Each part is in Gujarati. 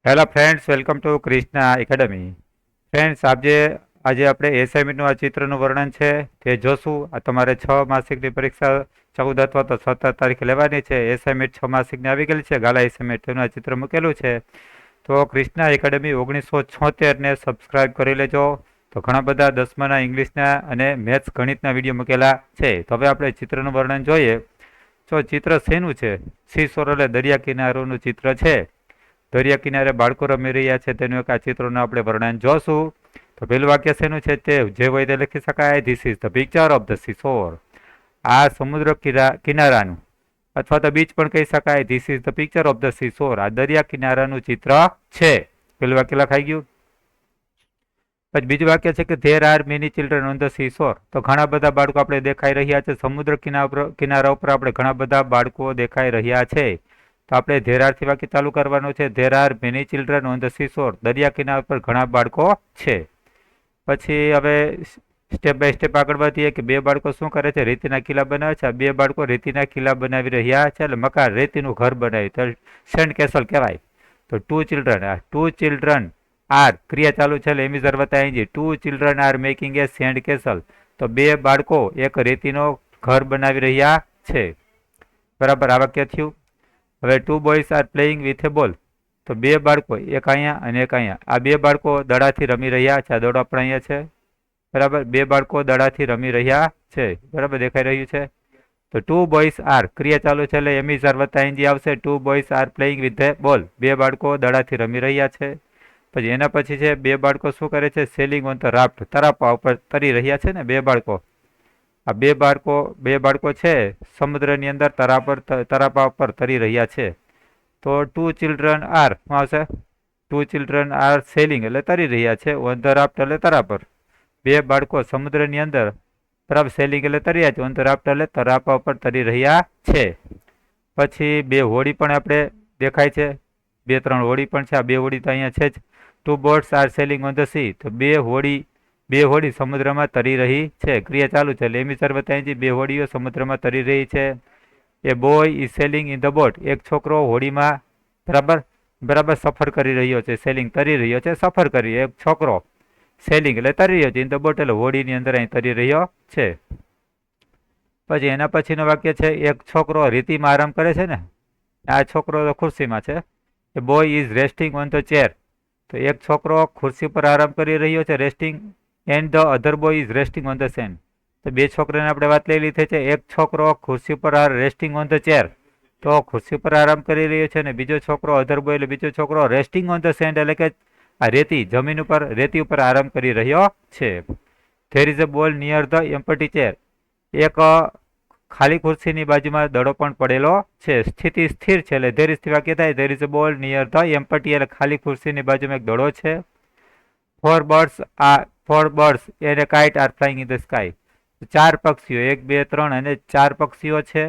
Hello friends, welcome to Krishna academy. Friends, આજે આપણે એસાઇનમેન્ટનું આ ચિત્રનું વર્ણન છે તે જોશું. આ તમારે 6 માસિકની પરીક્ષા 14 અથવા તો 17 તારીખે લેવાની છે. એસાઇનમેન્ટ 6 માસિકની આવી ગયેલી છે, ગાલા એસાઇનમેન્ટ, તેનું આ ચિત્ર મૂકેલું છે. તો ક્રિષ્ના એકેડમી 1976ને સબસ્ક્રાઇબ કરી લેજો. તો ઘણા બધા 10માના ઇંગ્લિશના અને મેથ્સ ગણિતના વિડીયો મૂકેલા છે. તો હવે આપણે ચિત્રનું વર્ણન જોઈએ. તો ચિત્ર શેનું છે? સીશોર એટલે દરિયા કિનારોનું ચિત્ર છે. દરિયા કિનારે બાળકો રમી રહ્યા છે તેનું એક આ ચિત્રનું આપણે વર્ણન જોશું. તો પેલું વાક્ય શેનું છે? તે જે હોય તે લખી શકાય. This is the picture of the seashore. આ સમુદ્ર કિનારાનું અથવા તો બીચ પણ કહી શકાય. This is the picture of the seashore. આ દરિયા કિનારાનું ચિત્ર છે. પેલું વાક્ય લખાઈ ગયું. પછી બીજું વાક્ય છે કે there are many children on the seashore. તો ઘણા બધા બાળકો આપણે દેખાઈ રહ્યા છે. સમુદ્ર કિનારા ઉપર આપણે ઘણા બધા બાળકો દેખાઈ રહ્યા છે. તો આપણે ધેર આરથી વાક્ય ચાલુ કરવાનું છે. There are many children on the seashore. દરિયા કિનારા પર ઘણા બાળકો છે. પછી હવે સ્ટેપ બાય સ્ટેપ આગળ વધીએ કે બે બાળકો શું કરે છે? રેતીના કિલ્લા બનાવે છે. બે બાળકો રેતીના કિલ્લા બનાવી રહ્યા છે, એટલે મકાન, રેતીનું ઘર બનાવ્યું, તો સેન્ડ કેસલ કહેવાય. તો ટુ ચિલ્ડ્રન આર ક્રિયા ચાલુ છે, એટલે એમી જરૂરત આવી. Two children are making a sand castle. તો બે બાળકો એક રેતીનો ઘર બનાવી રહ્યા છે. બરાબર, આ વાક્ય થયું. હવે two boys are playing with a ball. તો બે બાળકો, એક અહીંયા અને એક અહીંયા, આ બે બાળકો દડાથી રમી રહ્યા છે. આ દડો આપણે અહીંયા છે. બરાબર, બે બાળકો દડાથી રમી રહ્યા છે. બરાબર, દેખાઈ રહ્યું છે. તો ટુ બોયઝ આર ક્રિયા ચાલુ છે, એટલે એમી વત્તા એનજી આવશે. Two boys are playing with a ball. બે બાળકો દડાથી રમી રહ્યા છે. પછી એના પછી છે બે બાળકો શું કરે છે? Sailing on the raft. તરાપા ઉપર તરી રહ્યા છે ને બે બાળકો. આ બે બાળકો છે સમુદ્રની અંદર તરાપા ઉપર તરી રહ્યા છે. તો ટુ ચિલ્ડ્રન આર શું આવશે? ટુ ચિલ્ડ્રન આર સેલિંગ એટલે તરી રહ્યા છે. ઓન ધ રાફ્ટ એટલે તરાપર. બે બાળકો સમુદ્રની અંદર બરાબર સેલિંગ એટલે તર્યા છે. ઓન ધ રાફ્ટ એટલે તરાપા ઉપર તરી રહ્યા છે. પછી બે હોડી પણ આપણે દેખાય છે. 2-3 હોડી પણ છે. આ બે હોડી તો અહીંયા છે જ. Two boats are sailing on the sea. તો બે હોડી સમુદ્રમાં તરી રહી છે. ક્રિયા ચાલુ છે, એટલે એમી સર્વતાજી બે હોડીઓ સમુદ્રમાં તરી રહી છે. A boy is sailing in the boat. એક છોકરો હોડીમાં બરાબર સફર કરી રહ્યો છે. સેલિંગ તરી રહ્યો છે, સફર કરી. એક છોકરો સેલિંગ એટલે તરી રહ્યો છે. ઇન ધ બોટ એટલે હોડીની અંદર અહીં તરી રહ્યો છે. પછી એના પછીનું વાક્ય છે એક છોકરો રેતીમાં આરામ કરે છે ને. આ છોકરો ખુરશીમાં છે. A boy is resting on the chair. તો એક છોકરો ખુરશી પર આરામ કરી રહ્યો છે, resting. And the other boy is resting on the sand. તો બે છોકરાને આપણે વાત લઈ લીધી છે. એક છોકરો ખુરશી પર રેસ્ટિંગ ઓન ધ ચેર, તો ખુરશી પર આરામ કરી રહ્યો છે. અને બીજો છોકરો અધર બોય એટલે બીજો છોકરો રેસ્ટિંગ ઓન ધ સેન્ડ એટલે કે આ જમીન ઉપર રેતી ઉપર આરામ કરી રહ્યો છે. ધેર ઇઝ અ બોલ નિયર ધ એમ્પટી ચેર. એક ખાલી ખુરશીની બાજુમાં દડો પણ પડેલો છે. સ્થિતિ સ્થિર છે, એટલે ધેર ઇઝ વાક્ય થાય. ધેર ઇઝ અ બોલ નિયર ધ એમ્પટી એટલે ખાલી ખુરશીની બાજુમાં એક દડો છે. ફોર બર્ડ્સ એને kite are flying in the sky. 4 પક્ષીઓ, 1 2 3 અને 4 પક્ષીઓ છે.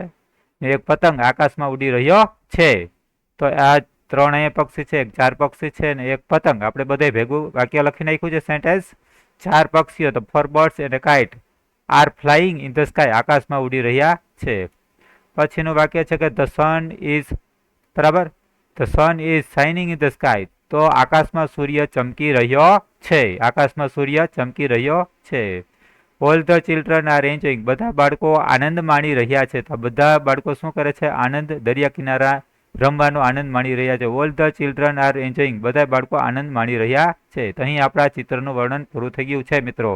એક પતંગ આકાશમાં ઉડી રહ્યો છે. તો આ 3 અહીંયા પક્ષી છે, 4 પક્ષી છે અને એક પતંગ. આપણે બધે ભેગું વાક્ય લખી નાખ્યું છે સેન્ટેન્સ. 4 પક્ષીઓ, તો ફોર બર્ડ્સ અને kite are flying in the sky, આકાશમાં ઉડી રહ્યા છે. પછીનું વાક્ય છે કે ધ સન ઇઝ બરાબર, the sun is shining in the sky. તો આકાશમાં સૂર્ય ચમકી રહ્યો છે. આકાશમાં સૂર્ય ચમકી રહ્યો છે. All the children are enjoying. બધા બાળકો આનંદ માણી રહ્યા છે. તો બધા બાળકો શું કરે છે? આનંદ, દરિયા કિનારા રમવાનો આનંદ માણી રહ્યા છે. All the children are enjoying. બધા બાળકો આનંદ માણી રહ્યા છે. તો અહીં આપણા ચિત્રનું વર્ણન પૂરું થઈ ગયું છે મિત્રો.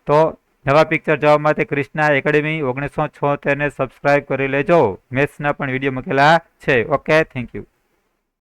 તો નવા પિક્ચર જોવા માટે ક્રિષ્ના એકેડમી 1976ને સબસ્ક્રાઇબ કરી લેજો. મેથ્સના પણ વિડીયો મૂકેલા છે. Okay, thank you.